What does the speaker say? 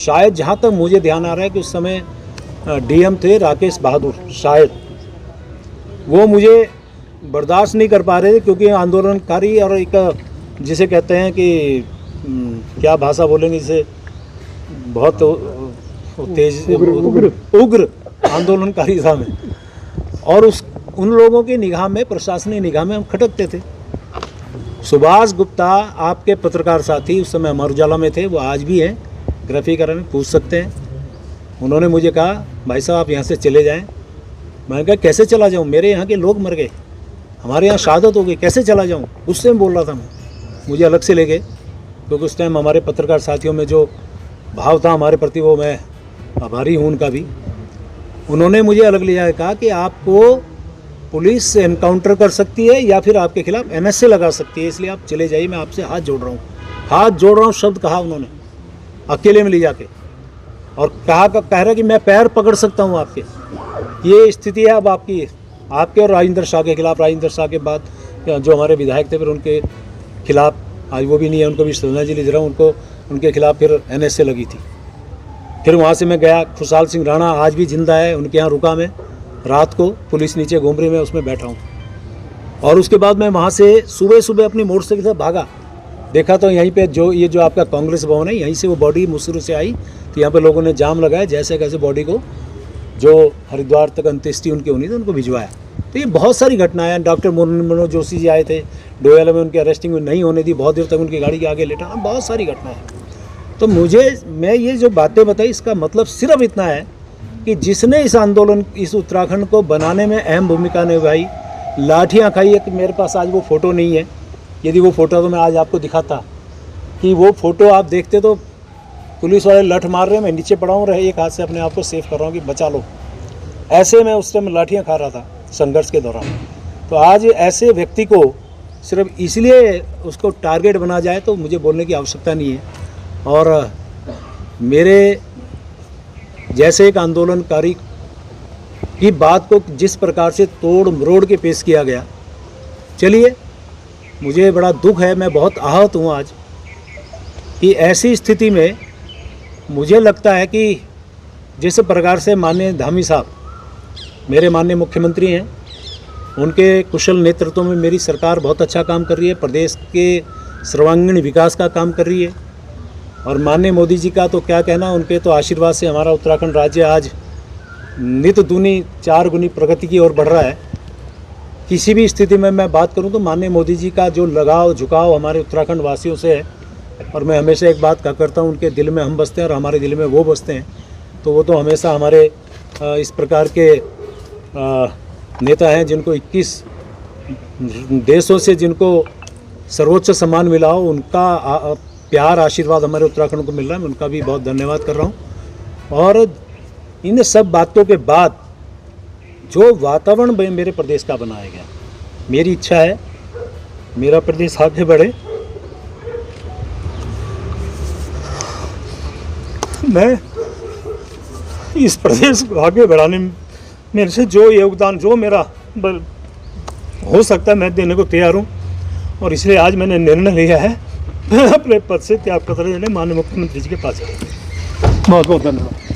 शायद जहाँ तक मुझे ध्यान आ रहा है कि उस समय डीएम थे राकेश बहादुर, शायद वो मुझे बर्दाश्त नहीं कर पा रहे थे, क्योंकि आंदोलनकारी और एक जिसे कहते हैं कि क्या भाषा बोलेंगे, जिसे बहुत तेज उग्र आंदोलनकारी था मैं, और उन लोगों की निगाह में, प्रशासनिक निगाह में हम खटकते थे। सुभाष गुप्ता आपके पत्रकार साथी उस समय अमर उजाला में थे, वो आज भी हैं, ग्राफिकर में पूछ सकते हैं। उन्होंने मुझे कहा भाई साहब आप यहाँ से चले जाएं। मैंने कहा कैसे चला जाऊँ, मेरे यहाँ के लोग मर गए, हमारे यहाँ शहादत हो गई, कैसे चला जाऊँ। उस टाइम बोल रहा था मैं, मुझे अलग से ले गए, क्योंकि उस टाइम हमारे पत्रकार साथियों में जो भाव था हमारे प्रति, वो मैं आभारी हूँ उनका भी। उन्होंने मुझे अलग ले जाकर कहा कि आपको पुलिस से एनकाउंटर कर सकती है या फिर आपके खिलाफ एनएसए लगा सकती है, इसलिए आप चले जाइए, मैं आपसे हाथ जोड़ रहा हूँ। हाथ जोड़ रहा हूँ शब्द कहा उन्होंने, अकेले में ले जाके, और कह रहा कि मैं पैर पकड़ सकता हूँ आपके। ये स्थिति है अब आपके और राजेंद्र शाह के खिलाफ। राजेंद्र शाह के बाद जो हमारे विधायक थे, फिर उनके खिलाफ, आज वो भी नहीं है, उनको भी श्रद्धांजलि दे रहा हूँ, उनके खिलाफ फिर एनएसए लगी थी। फिर वहाँ से मैं गया, खुशहाल सिंह राणा आज भी जिंदा है, उनके यहाँ रुका मैं रात को, पुलिस नीचे घूम रही, मैं उसमें बैठा हूँ। और उसके बाद मैं वहाँ से सुबह सुबह अपनी मोटरसाइकिल से भागा, देखा तो यहीं पे ये जो आपका कांग्रेस भवन है, यहीं से वो बॉडी मुसरू से आई, तो यहाँ पे लोगों ने जाम लगाया, जैसे कैसे बॉडी को जो हरिद्वार तक अंत्येष्टि उनकी होनी थी उनको भिजवाया। तो ये बहुत सारी घटनाएं। डॉक्टर मनोज जोशी जी आए थे, डोयाला में उनकी अरेस्टिंग नहीं होने दी, बहुत देर तक उनकी गाड़ी के आगे लेटा, बहुत सारी घटनाएं। तो मैं ये जो बातें बताई, इसका मतलब सिर्फ इतना है कि जिसने इस आंदोलन, इस उत्तराखंड को बनाने में अहम भूमिका निभाई, लाठियाँ खाई है। कि मेरे पास आज वो फ़ोटो नहीं है, यदि वो फ़ोटो तो मैं आज आपको दिखाता, कि वो फ़ोटो आप देखते तो पुलिस वाले लठ मार रहे हैं, मैं नीचे पड़ा हूँ, रहे एक हाथ से अपने आप को सेव कर रहा हूँ कि बचा लो। ऐसे मैं उस टाइम लाठियाँ खा रहा था संघर्ष के दौरान। तो आज ऐसे व्यक्ति को सिर्फ इसलिए उसको टारगेट बना जाए तो मुझे बोलने की आवश्यकता नहीं है। और मेरे जैसे एक आंदोलनकारी की बात को जिस प्रकार से तोड़ मरोड़ के पेश किया गया, चलिए मुझे बड़ा दुख है, मैं बहुत आहत हूँ आज कि ऐसी स्थिति में मुझे लगता है कि जिस प्रकार से माननीय धामी साहब मेरे माननीय मुख्यमंत्री हैं, उनके कुशल नेतृत्व में मेरी सरकार बहुत अच्छा काम कर रही है, प्रदेश के सर्वांगीण विकास का काम कर रही है। और माननीय मोदी जी का तो क्या कहना, उनके तो आशीर्वाद से हमारा उत्तराखंड राज्य आज नित दूनी 4 गुनी प्रगति की ओर बढ़ रहा है। किसी भी स्थिति में मैं बात करूं तो माननीय मोदी जी का जो लगाव झुकाव हमारे उत्तराखंड वासियों से है, और मैं हमेशा एक बात कहा करता हूं, उनके दिल में हम बसते हैं और हमारे दिल में वो बसते हैं। तो वो तो हमेशा हमारे इस प्रकार के नेता हैं जिनको 21 देशों से जिनको सर्वोच्च सम्मान मिला हो, उनका प्यार आशीर्वाद हमारे उत्तराखंड को मिल रहा है। मैं उनका भी बहुत धन्यवाद कर रहा हूँ। और इन सब बातों के बाद जो वातावरण मेरे प्रदेश का बनाया गया, मेरी इच्छा है मेरा प्रदेश आगे बढ़े। मैं इस प्रदेश को आगे बढ़ाने में मेरे से जो योगदान, जो मेरा हो सकता है, मैं देने को तैयार हूँ। और इसलिए आज मैंने निर्णय लिया है, मैं अपने पद से त्याग पत्र देने माननीय मुख्यमंत्री जी के पास। बहुत बहुत धन्यवाद।